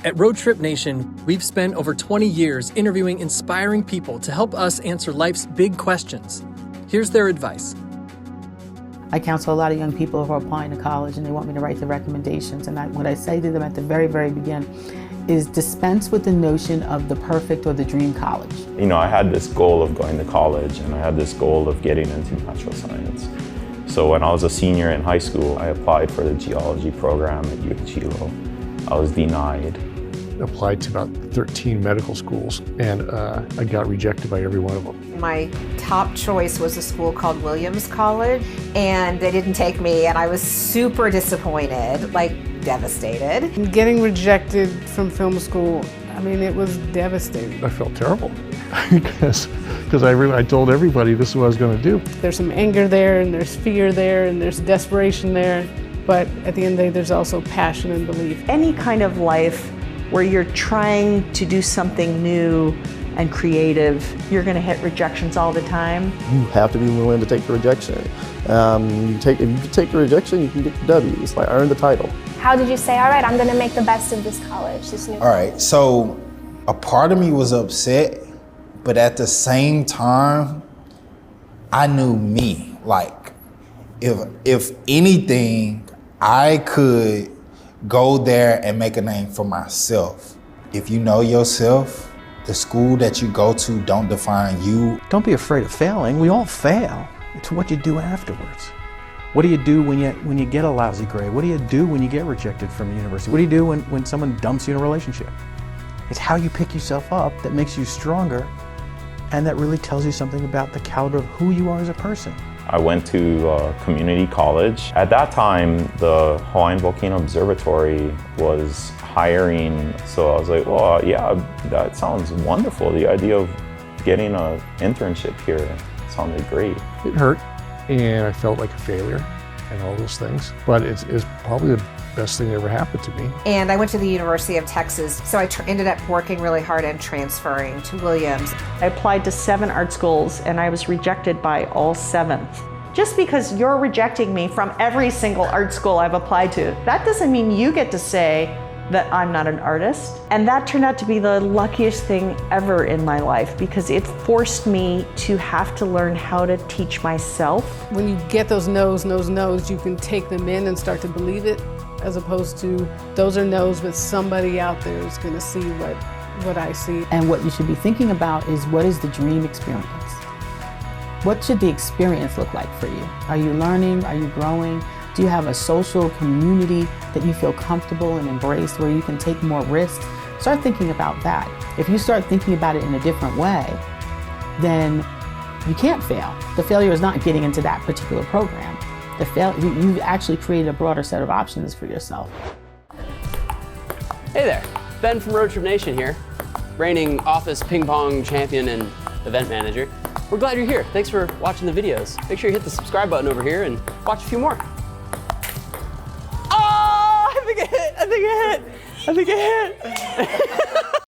At Roadtrip Nation, we've spent over 20 years interviewing inspiring people to help us answer life's big questions. Here's their advice. I counsel a lot of young people who are applying to college and they want me to write the recommendations. And what I say to them at the very, very beginning is dispense with the notion of the perfect or the dream college. You know, I had this goal of going to college and I had this goal of getting into natural science. So when I was a senior in high school, I applied for the geology program at UH-Hilo. I was denied. Applied to about 13 medical schools and I got rejected by every one of them. My top choice was a school called Williams College, and they didn't take me, and I was super disappointed, like devastated. Getting rejected from film school, I mean, it was devastating. I felt terrible because I told everybody this is what I was going to do. There's some anger there, and there's fear there, and there's desperation there, but at the end of the day, there's also passion and belief. Any kind of life where you're trying to do something new and creative, you're going to hit rejections all the time. You have to be willing to take the rejection. If you take the rejection, you can get the W. It's like earn the title. How did you say, all right, I'm going to make the best of this college, this new All right, so a part of me was upset, but at the same time, I knew me. Like, if anything, I could go there and make a name for myself. If you know yourself, the school that you go to don't define you. Don't be afraid of failing. We all fail. It's what you do afterwards. What do you do when you get a lousy grade? What do you do when you get rejected from a university? What do you do when someone dumps you in a relationship? It's how you pick yourself up that makes you stronger, and that really tells you something about the caliber of who you are as a person. I went to community college. At that time, the Hawaiian Volcano Observatory was hiring, so I was like, well, yeah, that sounds wonderful. The idea of getting an internship here sounded great. It hurt, and I felt like a failure and all those things, but it's probably the best thing that ever happened to me. And I went to the University of Texas, so I ended up working really hard and transferring to Williams. I applied to 7 art schools and I was rejected by all 7. Just because you're rejecting me from every single art school I've applied to, that doesn't mean you get to say that I'm not an artist. And that turned out to be the luckiest thing ever in my life because it forced me to have to learn how to teach myself. When you get those no's, you can take them in and start to believe it, as opposed to those are no's, but somebody out there is going to see what I see. And what you should be thinking about is, what is the dream experience? What should the experience look like for you? Are you learning? Are you growing? Do you have a social community that you feel comfortable and embraced where you can take more risks? Start thinking about that. If you start thinking about it in a different way, then you can't fail. The failure is not getting into that particular program. You've actually created a broader set of options for yourself. Hey there, Ben from Roadtrip Nation here, reigning office ping pong champion and event manager. We're glad you're here. Thanks for watching the videos. Make sure you hit the subscribe button over here and watch a few more. Oh, I think it hit.